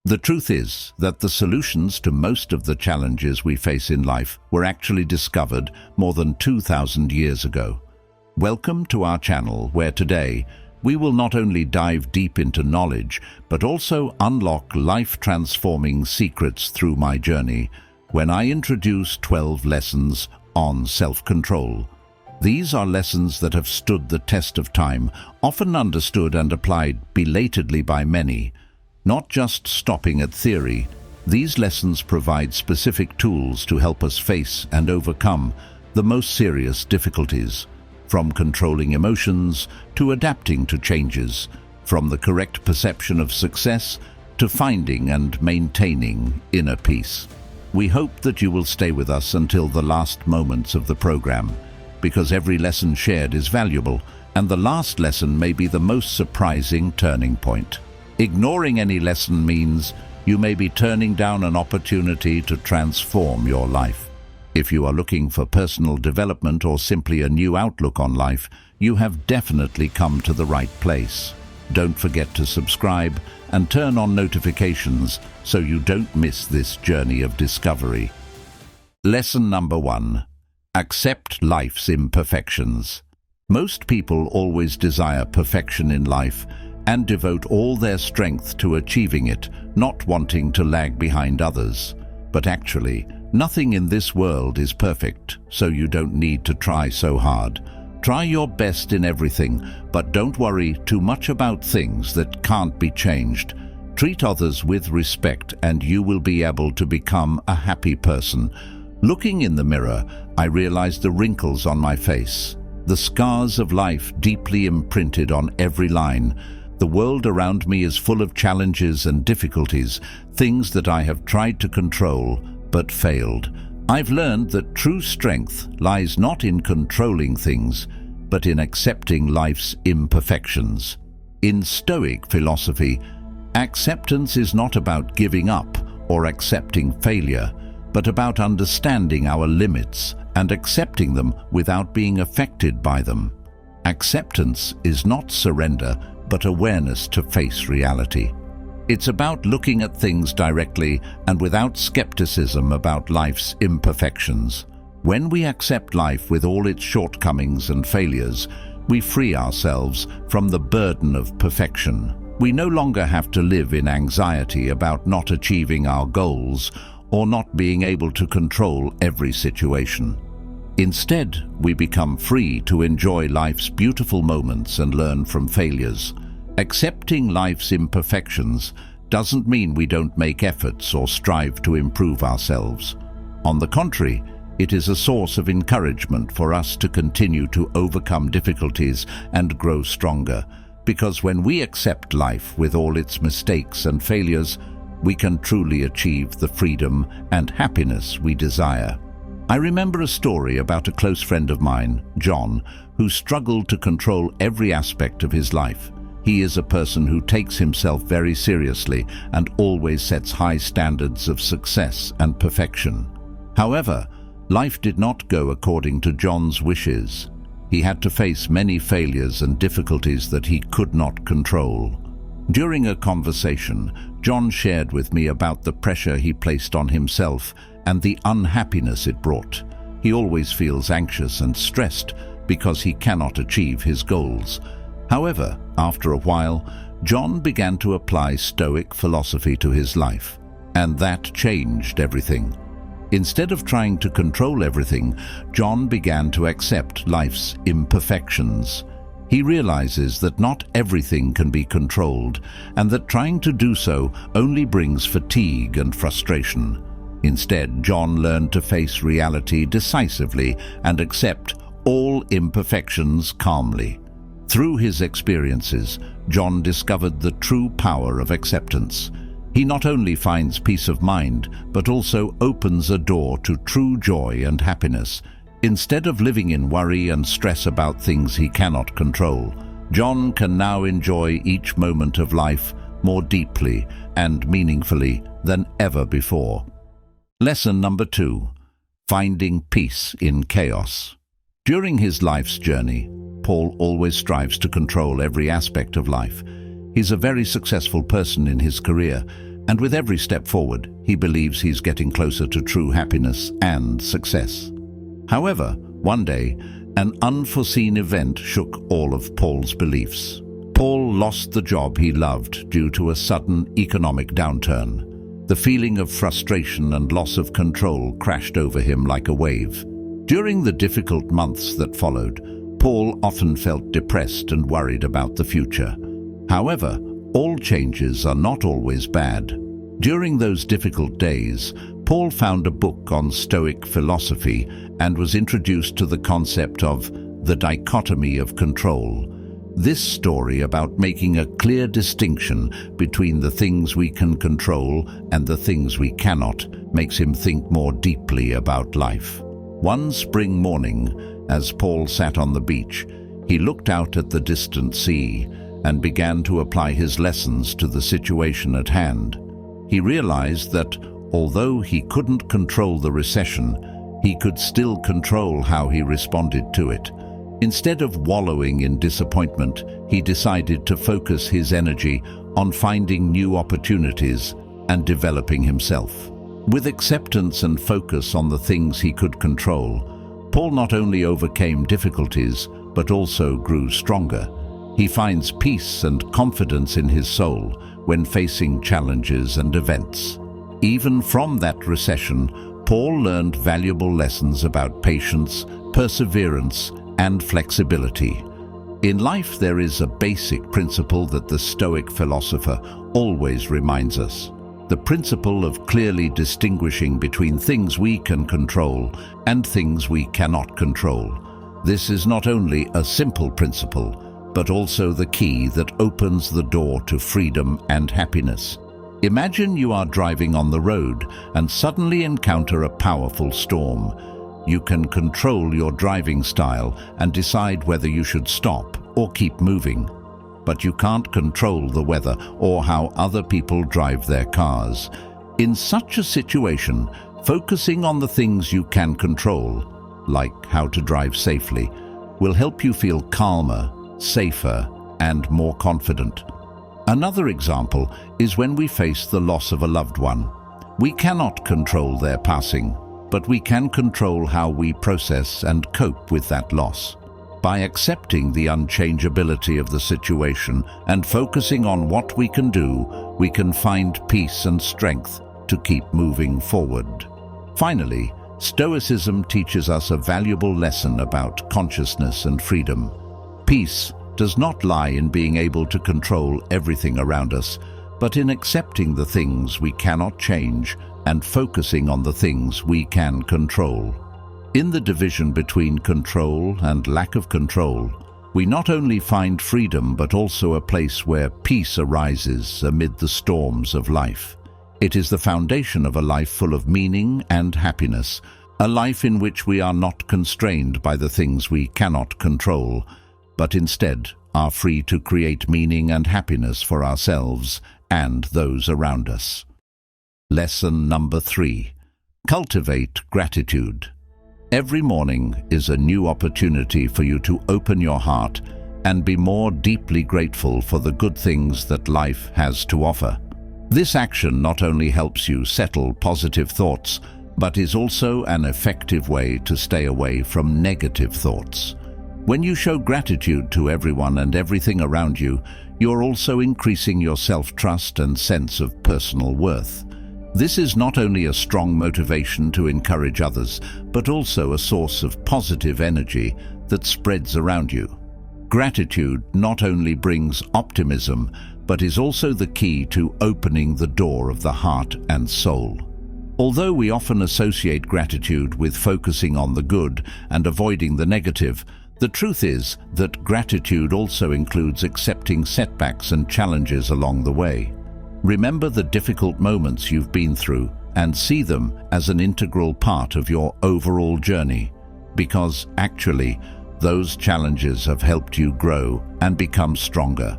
The truth is that the solutions to most of the challenges we face in life were actually discovered more than 2,000 years ago. Welcome to our channel, where today we will not only dive deep into knowledge, but also unlock life-transforming secrets through my journey when I introduce 12 lessons on self-control. These are lessons that have stood the test of time, often understood and applied belatedly by many. Not just stopping at theory, these lessons provide specific tools to help us face and overcome the most serious difficulties, from controlling emotions to adapting to changes, from the correct perception of success to finding and maintaining inner peace. We hope that you will stay with us until the last moments of the program, because every lesson shared is valuable, and the last lesson may be the most surprising turning point. Ignoring any lesson means you may be turning down an opportunity to transform your life. If you are looking for personal development or simply a new outlook on life, you have definitely come to the right place. Don't forget to subscribe and turn on notifications so you don't miss this journey of discovery. Lesson number 1. Accept life's imperfections. Most people always desire perfection in life and devote all their strength to achieving it, not wanting to lag behind others. But actually, nothing in this world is perfect, so you don't need to try so hard. Try your best in everything, but don't worry too much about things that can't be changed. Treat others with respect and you will be able to become a happy person. Looking in the mirror, I realized the wrinkles on my face, the scars of life deeply imprinted on every line. The world around me is full of challenges and difficulties, things that I have tried to control but failed. I've learned that true strength lies not in controlling things, but in accepting life's imperfections. In Stoic philosophy, acceptance is not about giving up or accepting failure, but about understanding our limits and accepting them without being affected by them. Acceptance is not surrender, but awareness to face reality. It's about looking at things directly and without skepticism about life's imperfections. When we accept life with all its shortcomings and failures, we free ourselves from the burden of perfection. We no longer have to live in anxiety about not achieving our goals or not being able to control every situation. Instead, we become free to enjoy life's beautiful moments and learn from failures. Accepting life's imperfections doesn't mean we don't make efforts or strive to improve ourselves. On the contrary, it is a source of encouragement for us to continue to overcome difficulties and grow stronger, because when we accept life with all its mistakes and failures, we can truly achieve the freedom and happiness we desire. I remember a story about a close friend of mine, John, who struggled to control every aspect of his life. He is a person who takes himself very seriously and always sets high standards of success and perfection. However, life did not go according to John's wishes. He had to face many failures and difficulties that he could not control. During a conversation, John shared with me about the pressure he placed on himself and the unhappiness it brought. He always feels anxious and stressed because he cannot achieve his goals. However, after a while, John began to apply Stoic philosophy to his life, and that changed everything. Instead of trying to control everything, John began to accept life's imperfections. He realizes that not everything can be controlled, and that trying to do so only brings fatigue and frustration. Instead, John learned to face reality decisively and accept all imperfections calmly. Through his experiences, John discovered the true power of acceptance. He not only finds peace of mind, but also opens a door to true joy and happiness. Instead of living in worry and stress about things he cannot control, John can now enjoy each moment of life more deeply and meaningfully than ever before. Lesson number 2. Finding peace in chaos. During his life's journey, Paul always strives to control every aspect of life. He's a very successful person in his career, And with every step forward, he believes he's getting closer to true happiness and success. However, one day, an unforeseen event shook all of Paul's beliefs. Paul lost the job he loved due to a sudden economic downturn. The feeling of frustration and loss of control crashed over him like a wave. During the difficult months that followed, Paul often felt depressed and worried about the future. However, all changes are not always bad. During those difficult days, Paul found a book on Stoic philosophy and was introduced to the concept of the dichotomy of control. This story about making a clear distinction between the things we can control and the things we cannot makes him think more deeply about life. One spring morning, as Paul sat on the beach, he looked out at the distant sea and began to apply his lessons to the situation at hand. He realized that, although he couldn't control the recession, he could still control how he responded to it. Instead of wallowing in disappointment, he decided to focus his energy on finding new opportunities and developing himself. With acceptance and focus on the things he could control, Paul not only overcame difficulties, but also grew stronger. He finds peace and confidence in his soul when facing challenges and events. Even from that recession, Paul learned valuable lessons about patience, perseverance, and flexibility. In life, there is a basic principle that the Stoic philosopher always reminds us: the principle of clearly distinguishing between things we can control and things we cannot control. This is not only a simple principle, but also the key that opens the door to freedom and happiness. Imagine you are driving on the road and suddenly encounter a powerful storm. You can control your driving style and decide whether you should stop or keep moving. But you can't control the weather or how other people drive their cars. In such a situation, focusing on the things you can control, like how to drive safely, will help you feel calmer, safer, and more confident. Another example is when we face the loss of a loved one. We cannot control their passing, but we can control how we process and cope with that loss. By accepting the unchangeability of the situation and focusing on what we can do, we can find peace and strength to keep moving forward. Finally, Stoicism teaches us a valuable lesson about consciousness and freedom. Peace does not lie in being able to control everything around us, but in accepting the things we cannot change and focusing on the things we can control. In the division between control and lack of control, we not only find freedom but also a place where peace arises amid the storms of life. It is the foundation of a life full of meaning and happiness, a life in which we are not constrained by the things we cannot control, but instead are free to create meaning and happiness for ourselves and those around us. Lesson number 3. Cultivate gratitude. Every morning is a new opportunity for you to open your heart and be more deeply grateful for the good things that life has to offer. This action not only helps you settle positive thoughts, but is also an effective way to stay away from negative thoughts. When you show gratitude to everyone and everything around you, you're also increasing your self-trust and sense of personal worth. This is not only a strong motivation to encourage others, but also a source of positive energy that spreads around you. Gratitude not only brings optimism, but is also the key to opening the door of the heart and soul. Although we often associate gratitude with focusing on the good and avoiding the negative, the truth is that gratitude also includes accepting setbacks and challenges along the way. Remember the difficult moments you've been through and see them as an integral part of your overall journey, because actually, those challenges have helped you grow and become stronger.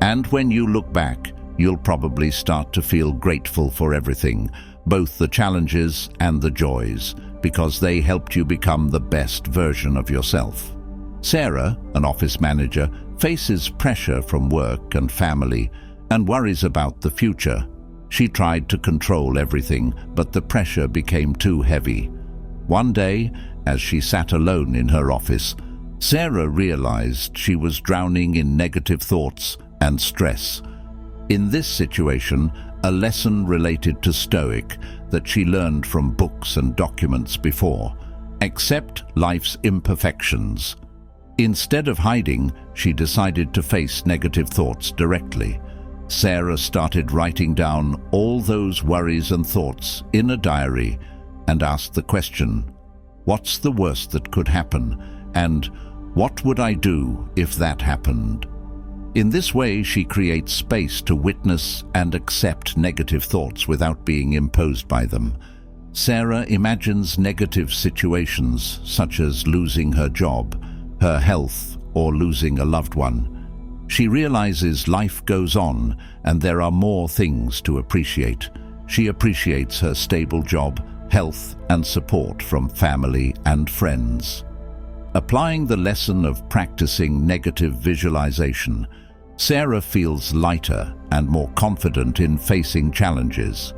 And when you look back, you'll probably start to feel grateful for everything, both the challenges and the joys, because they helped you become the best version of yourself. Sarah, an office manager, faces pressure from work and family and worries about the future. She tried to control everything, but the pressure became too heavy. One day, as she sat alone in her office, Sarah realized she was drowning in negative thoughts and stress. In this situation, a lesson related to Stoic that she learned from books and documents before: accept life's imperfections. Instead of hiding, she decided to face negative thoughts directly. Sarah started writing down all those worries and thoughts in a diary and asked the question, what's the worst that could happen, and what would I do if that happened? In this way, she creates space to witness and accept negative thoughts without being imposed by them. Sarah imagines negative situations such as losing her job, her health, or losing a loved one. She realizes life goes on and there are more things to appreciate. She appreciates her stable job, health, and support from family and friends. Applying the lesson of practicing negative visualization, Sarah feels lighter and more confident in facing challenges.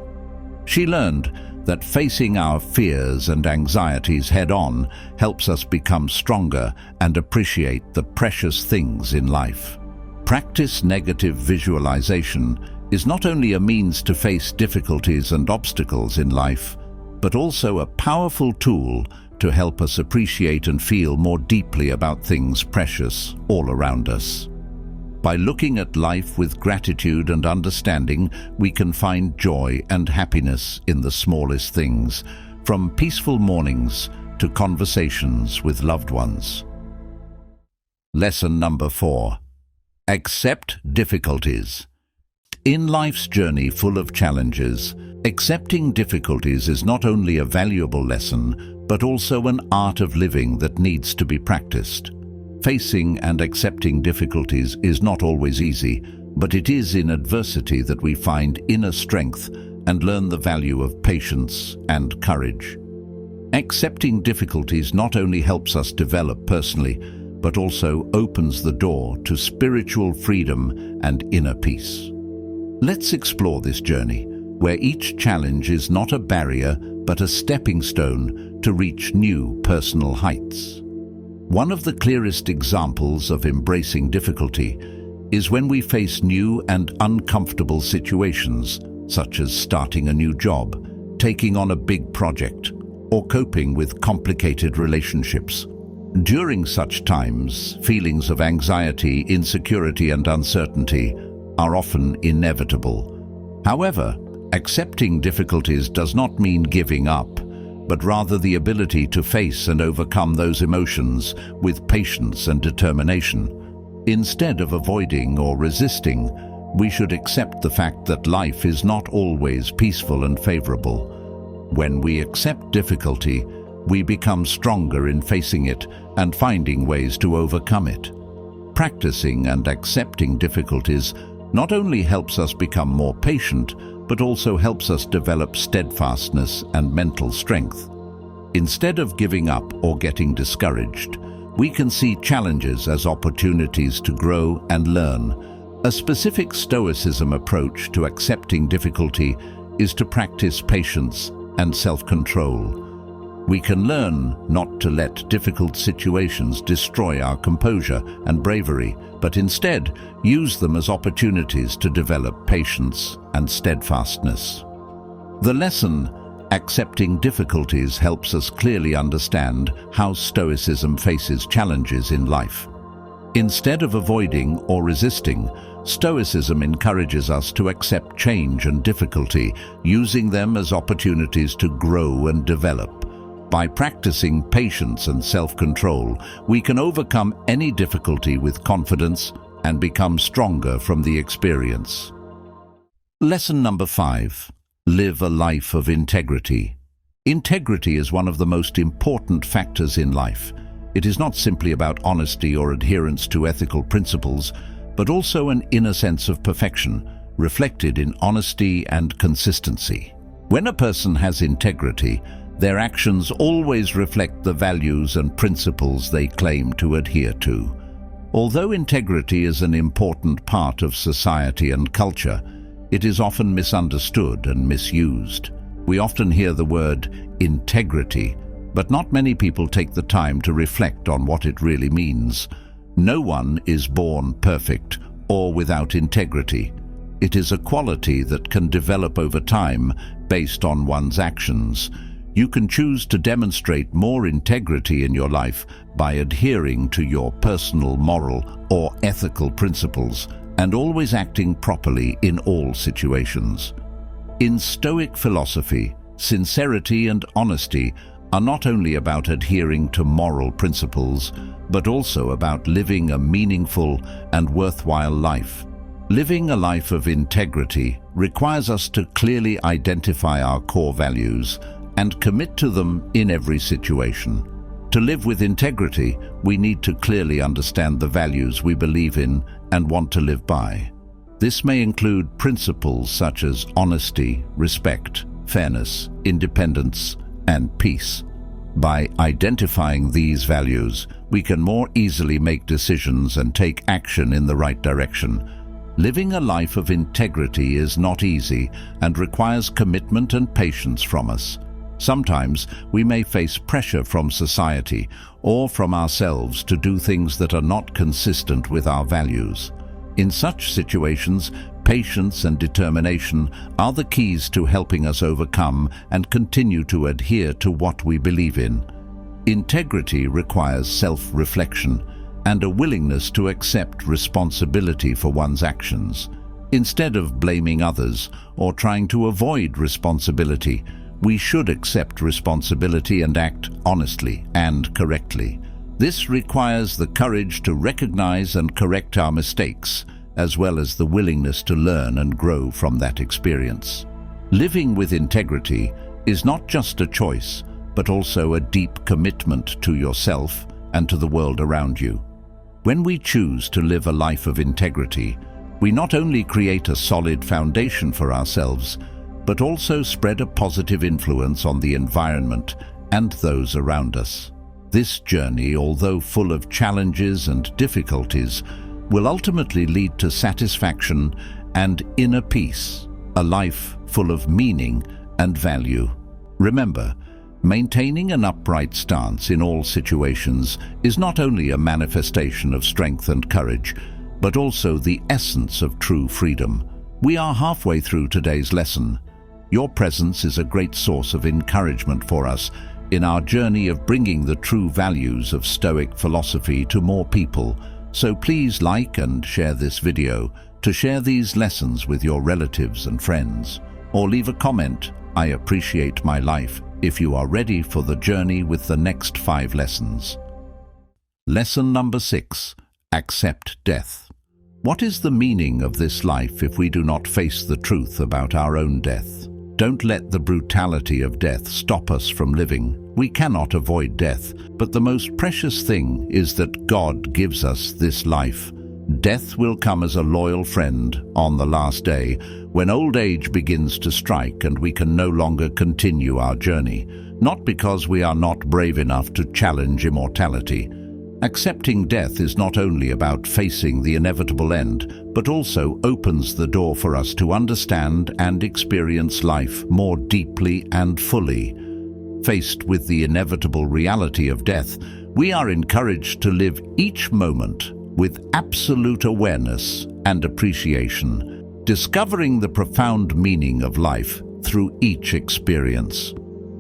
She learned that facing our fears and anxieties head-on helps us become stronger and appreciate the precious things in life. Practice negative visualization is not only a means to face difficulties and obstacles in life, but also a powerful tool to help us appreciate and feel more deeply about things precious all around us. By looking at life with gratitude and understanding, we can find joy and happiness in the smallest things, from peaceful mornings to conversations with loved ones. Lesson number 4. Accept difficulties. In life's journey full of challenges, accepting difficulties is not only a valuable lesson, but also an art of living that needs to be practiced. Facing and accepting difficulties is not always easy, but it is in adversity that we find inner strength and learn the value of patience and courage. Accepting difficulties not only helps us develop personally, but also opens the door to spiritual freedom and inner peace. Let's explore this journey, where each challenge is not a barrier, but a stepping stone to reach new personal heights. One of the clearest examples of embracing difficulty is when we face new and uncomfortable situations, such as starting a new job, taking on a big project, or coping with complicated relationships. During such times, feelings of anxiety, insecurity, and uncertainty are often inevitable. However, accepting difficulties does not mean giving up, but rather the ability to face and overcome those emotions with patience and determination. Instead of avoiding or resisting, we should accept the fact that life is not always peaceful and favorable. When we accept difficulty, we become stronger in facing it and finding ways to overcome it. Practicing and accepting difficulties not only helps us become more patient, but also helps us develop steadfastness and mental strength. Instead of giving up or getting discouraged, we can see challenges as opportunities to grow and learn. A specific Stoicism approach to accepting difficulty is to practice patience and self-control. We can learn not to let difficult situations destroy our composure and bravery, but instead use them as opportunities to develop patience and steadfastness. The lesson, accepting difficulties, helps us clearly understand how Stoicism faces challenges in life. Instead of avoiding or resisting, Stoicism encourages us to accept change and difficulty, using them as opportunities to grow and develop. By practicing patience and self-control, we can overcome any difficulty with confidence and become stronger from the experience. Lesson number 5. Live a life of integrity. Integrity is one of the most important factors in life. It is not simply about honesty or adherence to ethical principles, but also an inner sense of perfection, reflected in honesty and consistency. When a person has integrity, their actions always reflect the values and principles they claim to adhere to. Although integrity is an important part of society and culture, it is often misunderstood and misused. We often hear the word integrity, but not many people take the time to reflect on what it really means. No one is born perfect or without integrity. It is a quality that can develop over time based on one's actions. You can choose to demonstrate more integrity in your life by adhering to your personal, moral, or ethical principles and always acting properly in all situations. In Stoic philosophy, sincerity and honesty are not only about adhering to moral principles, but also about living a meaningful and worthwhile life. Living a life of integrity requires us to clearly identify our core values and commit to them in every situation. To live with integrity, we need to clearly understand the values we believe in and want to live by. This may include principles such as honesty, respect, fairness, independence, and peace. By identifying these values, we can more easily make decisions and take action in the right direction. Living a life of integrity is not easy and requires commitment and patience from us. Sometimes we may face pressure from society or from ourselves to do things that are not consistent with our values. In such situations, patience and determination are the keys to helping us overcome and continue to adhere to what we believe in. Integrity requires self-reflection and a willingness to accept responsibility for one's actions. Instead of blaming others or trying to avoid responsibility, we should accept responsibility and act honestly and correctly. This requires the courage to recognize and correct our mistakes, as well as the willingness to learn and grow from that experience. Living with integrity is not just a choice, but also a deep commitment to yourself and to the world around you. When we choose to live a life of integrity, we not only create a solid foundation for ourselves, but also spread a positive influence on the environment and those around us. This journey, although full of challenges and difficulties, will ultimately lead to satisfaction and inner peace, a life full of meaning and value. Remember, maintaining an upright stance in all situations is not only a manifestation of strength and courage, but also the essence of true freedom. We are halfway through today's lesson. Your presence is a great source of encouragement for us in our journey of bringing the true values of Stoic philosophy to more people. So please like and share this video to share these lessons with your relatives and friends. Or leave a comment, "I appreciate my life," if you are ready for the journey with the next 5 lessons. Lesson number 6. Accept death. What is the meaning of this life if we do not face the truth about our own death? Don't let the brutality of death stop us from living. We cannot avoid death, but the most precious thing is that God gives us this life. Death will come as a loyal friend on the last day, when old age begins to strike and we can no longer continue our journey, not because we are not brave enough to challenge immortality. Accepting death is not only about facing the inevitable end, but also opens the door for us to understand and experience life more deeply and fully. Faced with the inevitable reality of death, we are encouraged to live each moment with absolute awareness and appreciation, discovering the profound meaning of life through each experience.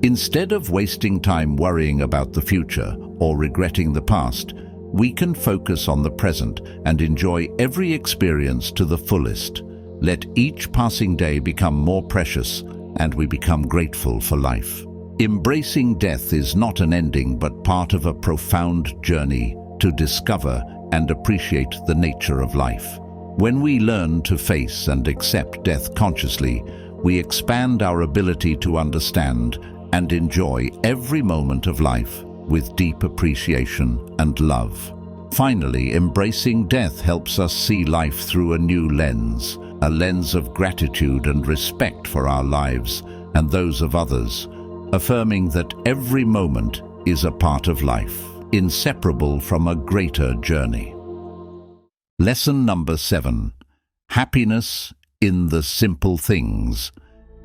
Instead of wasting time worrying about the future or regretting the past, we can focus on the present and enjoy every experience to the fullest. Let each passing day become more precious, and we become grateful for life. Embracing death is not an ending, but part of a profound journey to discover and appreciate the nature of life. When we learn to face and accept death consciously, we expand our ability to understand and enjoy every moment of life with deep appreciation and love. Finally, embracing death helps us see life through a new lens, a lens of gratitude and respect for our lives and those of others, affirming that every moment is a part of life, inseparable from a greater journey. Lesson number 7. Happiness in the simple things.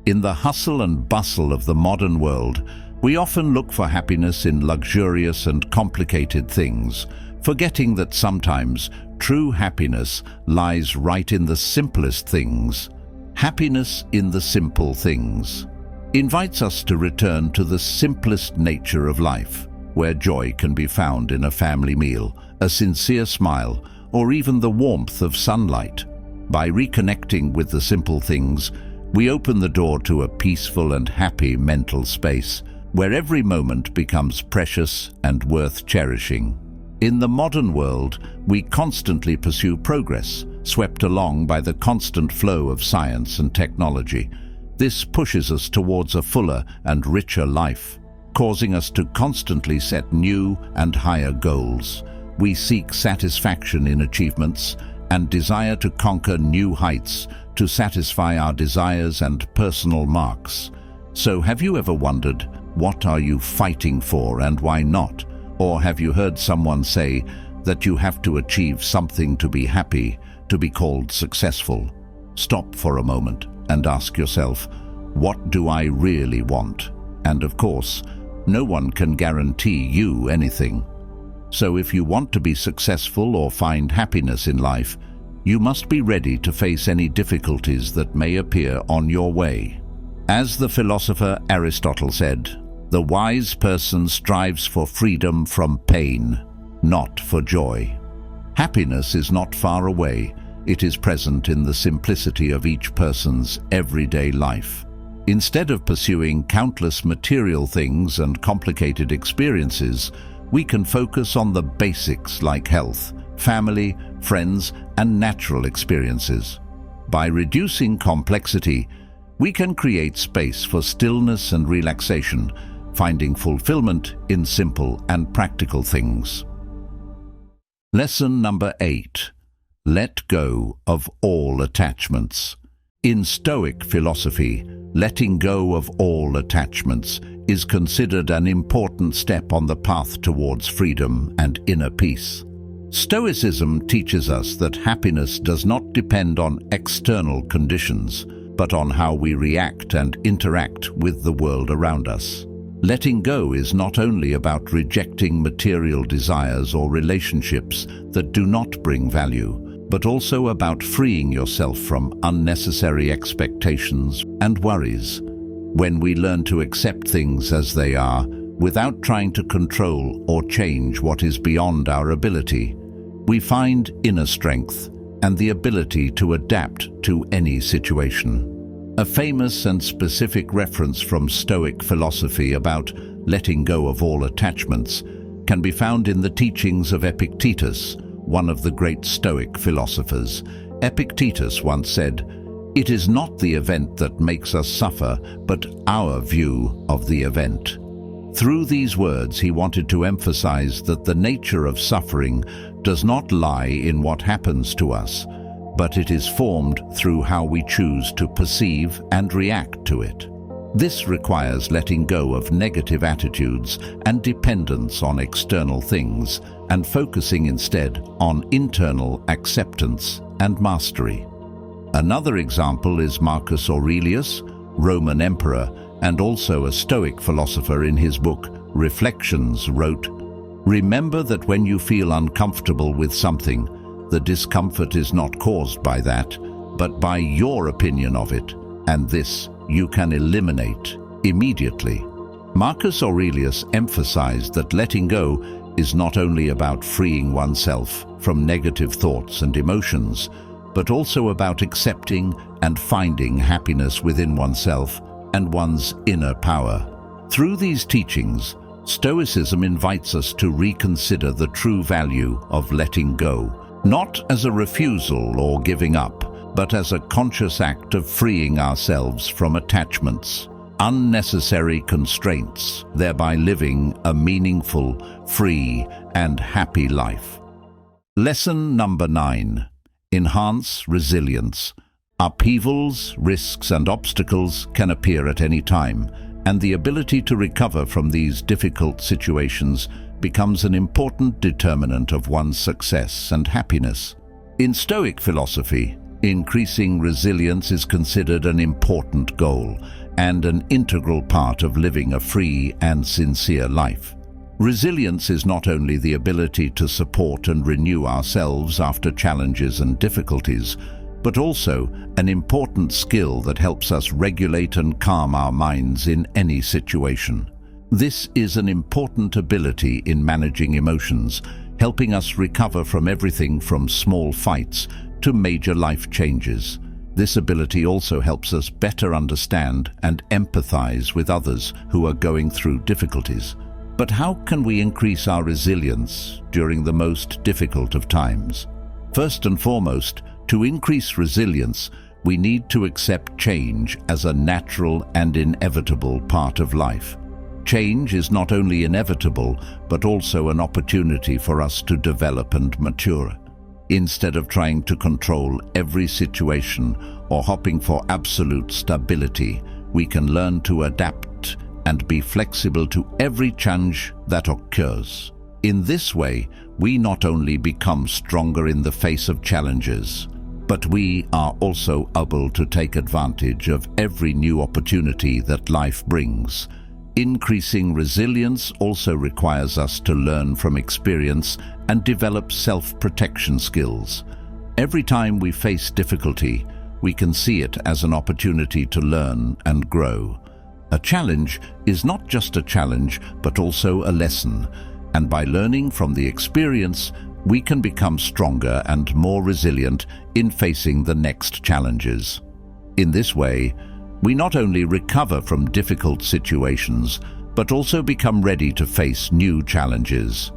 In the hustle and bustle of the modern world, we often look for happiness in luxurious and complicated things, forgetting that sometimes true happiness lies right in the simplest things. Happiness in the simple things invites us to return to the simplest nature of life, where joy can be found in a family meal, a sincere smile, or even the warmth of sunlight. By reconnecting with the simple things, we open the door to a peaceful and happy mental space, where every moment becomes precious and worth cherishing. In the modern world, we constantly pursue progress, swept along by the constant flow of science and technology. This pushes us towards a fuller and richer life, causing us to constantly set new and higher goals. We seek satisfaction in achievements and desire to conquer new heights to satisfy our desires and personal marks. So have you ever wondered, what are you fighting for and why not? Or have you heard someone say that you have to achieve something to be happy, to be called successful? Stop for a moment and ask yourself, what do I really want? And of course, no one can guarantee you anything. So if you want to be successful or find happiness in life, you must be ready to face any difficulties that may appear on your way. As the philosopher Aristotle said, the wise person strives for freedom from pain, not for joy. Happiness is not far away. It is present in the simplicity of each person's everyday life. Instead of pursuing countless material things and complicated experiences, we can focus on the basics like health, family, friends, and natural experiences. By reducing complexity, we can create space for stillness and relaxation, finding fulfillment in simple and practical things. Lesson number 8. Let go of all attachments. In Stoic philosophy, letting go of all attachments is considered an important step on the path towards freedom and inner peace. Stoicism teaches us that happiness does not depend on external conditions, but on how we react and interact with the world around us. Letting go is not only about rejecting material desires or relationships that do not bring value, but also about freeing yourself from unnecessary expectations and worries. When we learn to accept things as they are, without trying to control or change what is beyond our ability, we find inner strength and the ability to adapt to any situation. A famous and specific reference from Stoic philosophy about letting go of all attachments can be found in the teachings of Epictetus, one of the great Stoic philosophers. Epictetus once said, "It is not the event that makes us suffer, but our view of the event." Through these words, he wanted to emphasize that the nature of suffering does not lie in what happens to us, but it is formed through how we choose to perceive and react to it. This requires letting go of negative attitudes and dependence on external things, and focusing instead on internal acceptance and mastery. Another example is Marcus Aurelius, Roman emperor, and also a Stoic philosopher. In his book, Reflections, wrote, "Remember that when you feel uncomfortable with something, the discomfort is not caused by that, but by your opinion of it, and this you can eliminate immediately." Marcus Aurelius emphasized that letting go is not only about freeing oneself from negative thoughts and emotions, but also about accepting and finding happiness within oneself and one's inner power. Through these teachings, Stoicism invites us to reconsider the true value of letting go, not as a refusal or giving up, but as a conscious act of freeing ourselves from attachments, unnecessary constraints, thereby living a meaningful, free, and happy life. Lesson number 9. Enhance resilience. Upheavals, risks, and obstacles can appear at any time, and the ability to recover from these difficult situations becomes an important determinant of one's success and happiness. In Stoic philosophy, Increasing resilience is considered an important goal and an integral part of living a free and sincere life. Resilience is not only the ability to support and renew ourselves after challenges and difficulties, but also an important skill that helps us regulate and calm our minds in any situation. This is an important ability in managing emotions, helping us recover from everything from small fights to major life changes. This ability also helps us better understand and empathize with others who are going through difficulties. But how can we increase our resilience during the most difficult of times? First and foremost, to increase resilience, we need to accept change as a natural and inevitable part of life. Change is not only inevitable, but also an opportunity for us to develop and mature. Instead of trying to control every situation or hoping for absolute stability, we can learn to adapt and be flexible to every change that occurs. In this way, we not only become stronger in the face of challenges, but we are also able to take advantage of every new opportunity that life brings. Increasing resilience also requires us to learn from experience and develop self-protection skills. Every time we face difficulty, we can see it as an opportunity to learn and grow. A challenge is not just a challenge, but also a lesson, and by learning from the experience, we can become stronger and more resilient in facing the next challenges. In this way, we not only recover from difficult situations, but also become ready to face new challenges.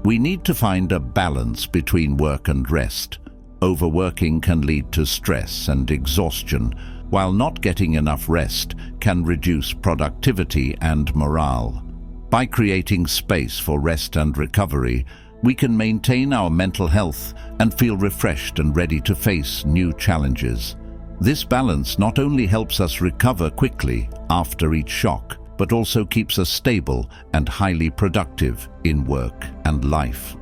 We need to find a balance between work and rest. Overworking can lead to stress and exhaustion, while not getting enough rest can reduce productivity and morale. By creating space for rest and recovery, we can maintain our mental health and feel refreshed and ready to face new challenges. This balance not only helps us recover quickly after each shock, but also keeps us stable and highly productive in work and life.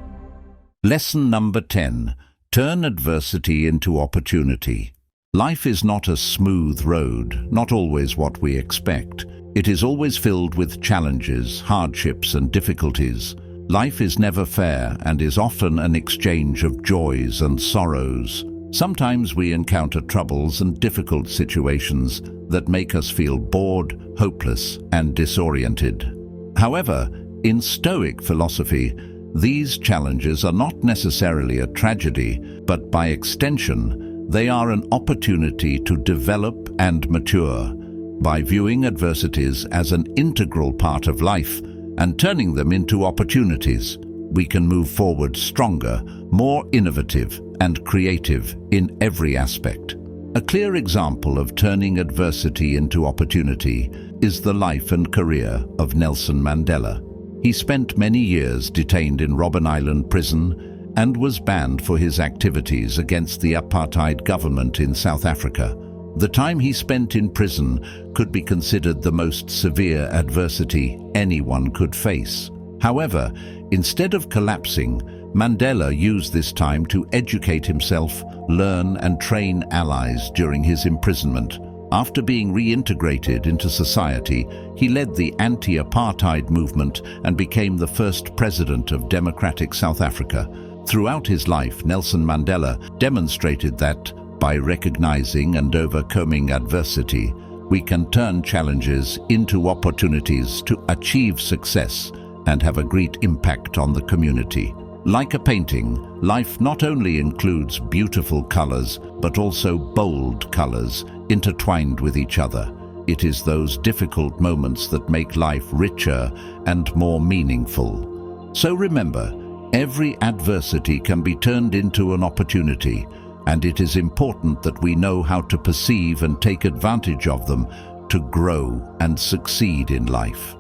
Lesson number 10. Turn adversity into opportunity. Life is not a smooth road, not always what we expect. It is always filled with challenges, hardships, and difficulties. Life is never fair and is often an exchange of joys and sorrows. Sometimes we encounter troubles and difficult situations that make us feel bored, hopeless, and disoriented. However, in Stoic philosophy, these challenges are not necessarily a tragedy, but by extension, they are an opportunity to develop and mature. By viewing adversities as an integral part of life and turning them into opportunities, we can move forward stronger, more innovative, and creative in every aspect. A clear example of turning adversity into opportunity is the life and career of Nelson Mandela. He spent many years detained in Robben Island prison and was banned for his activities against the apartheid government in South Africa. The time he spent in prison could be considered the most severe adversity anyone could face. However, instead of collapsing, Mandela used this time to educate himself, learn and train allies during his imprisonment. After being reintegrated into society, he led the anti-apartheid movement and became the first president of democratic South Africa. Throughout his life, Nelson Mandela demonstrated that, by recognizing and overcoming adversity, we can turn challenges into opportunities to achieve success and have a great impact on the community. Like a painting, life not only includes beautiful colors, but also bold colors intertwined with each other. It is those difficult moments that make life richer and more meaningful. So remember, every adversity can be turned into an opportunity, and it is important that we know how to perceive and take advantage of them to grow and succeed in life.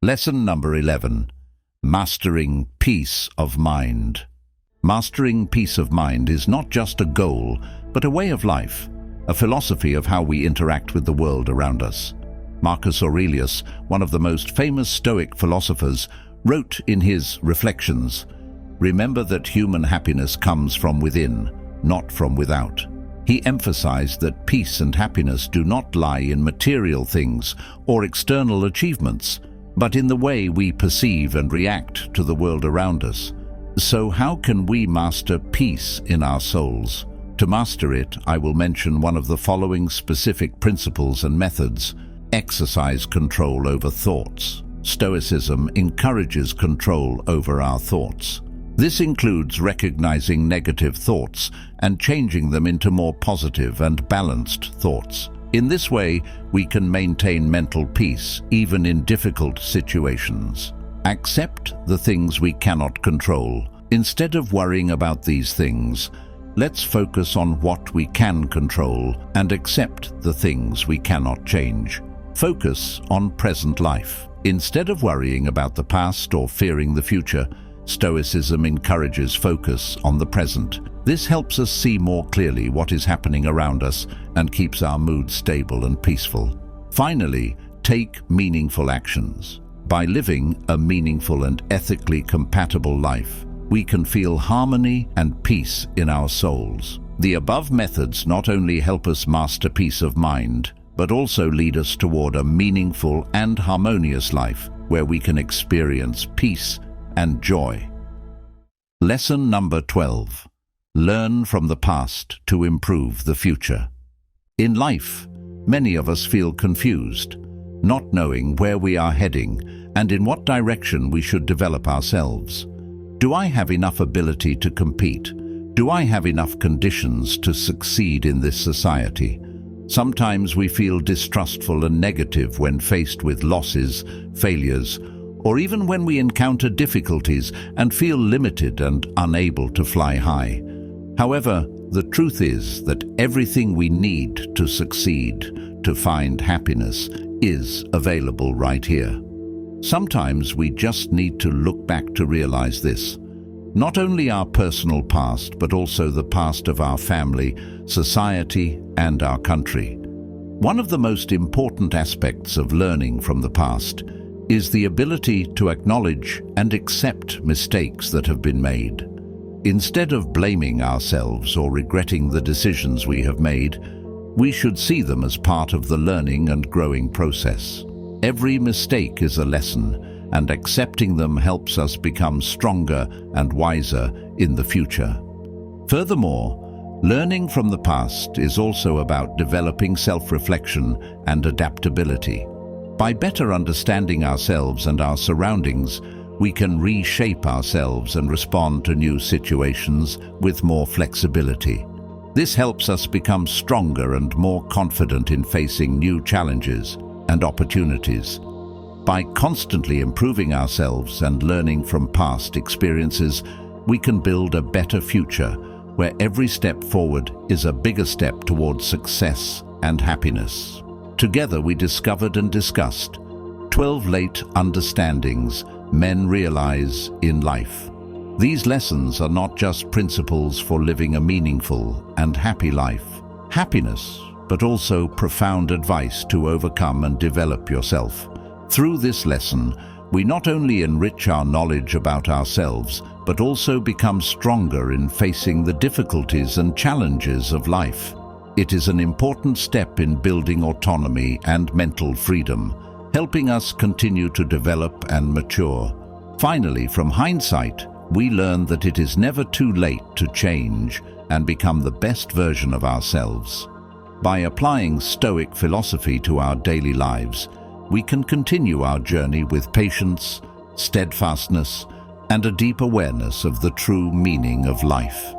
Lesson number 11. Mastering peace of mind. Mastering peace of mind is not just a goal, but a way of life, a philosophy of how we interact with the world around us. Marcus Aurelius, one of the most famous Stoic philosophers, wrote in his Reflections, "Remember that human happiness comes from within, not from without." He emphasized that peace and happiness do not lie in material things or external achievements, but in the way we perceive and react to the world around us. So how can we master peace in our souls? To master it, I will mention one of the following specific principles and methods. Exercise control over thoughts. Stoicism encourages control over our thoughts. This includes recognizing negative thoughts and changing them into more positive and balanced thoughts. In this way, we can maintain mental peace even in difficult situations. Accept the things we cannot control. Instead of worrying about these things, let's focus on what we can control and accept the things we cannot change. Focus on present life. Instead of worrying about the past or fearing the future, Stoicism encourages focus on the present. This helps us see more clearly what is happening around us and keeps our mood stable and peaceful. Finally, take meaningful actions. By living a meaningful and ethically compatible life, we can feel harmony and peace in our souls. The above methods not only help us master peace of mind, but also lead us toward a meaningful and harmonious life where we can experience peace and joy. Lesson number 12. Learn from the past to improve the future. In life, many of us feel confused, not knowing where we are heading and in what direction we should develop ourselves. Do I have enough ability to compete? Do I have enough conditions to succeed in this society? Sometimes we feel distrustful and negative when faced with losses, failures, or even when we encounter difficulties and feel limited and unable to fly high. However, the truth is that everything we need to succeed, to find happiness, is available right here. Sometimes we just need to look back to realize this. Not only our personal past, but also the past of our family, society, and our country. One of the most important aspects of learning from the past is the ability to acknowledge and accept mistakes that have been made. Instead of blaming ourselves or regretting the decisions we have made, we should see them as part of the learning and growing process. Every mistake is a lesson, and accepting them helps us become stronger and wiser in the future. Furthermore, learning from the past is also about developing self-reflection and adaptability. By better understanding ourselves and our surroundings, we can reshape ourselves and respond to new situations with more flexibility. This helps us become stronger and more confident in facing new challenges and opportunities. By constantly improving ourselves and learning from past experiences, we can build a better future where every step forward is a bigger step towards success and happiness. Together we discovered and discussed 12 late understandings men realize in life. These lessons are not just principles for living a meaningful and happy life, happiness, but also profound advice to overcome and develop yourself. Through this lesson, we not only enrich our knowledge about ourselves, but also become stronger in facing the difficulties and challenges of life. It is an important step in building autonomy and mental freedom, helping us continue to develop and mature. Finally, from hindsight, we learn that it is never too late to change and become the best version of ourselves. By applying Stoic philosophy to our daily lives, we can continue our journey with patience, steadfastness, and a deep awareness of the true meaning of life.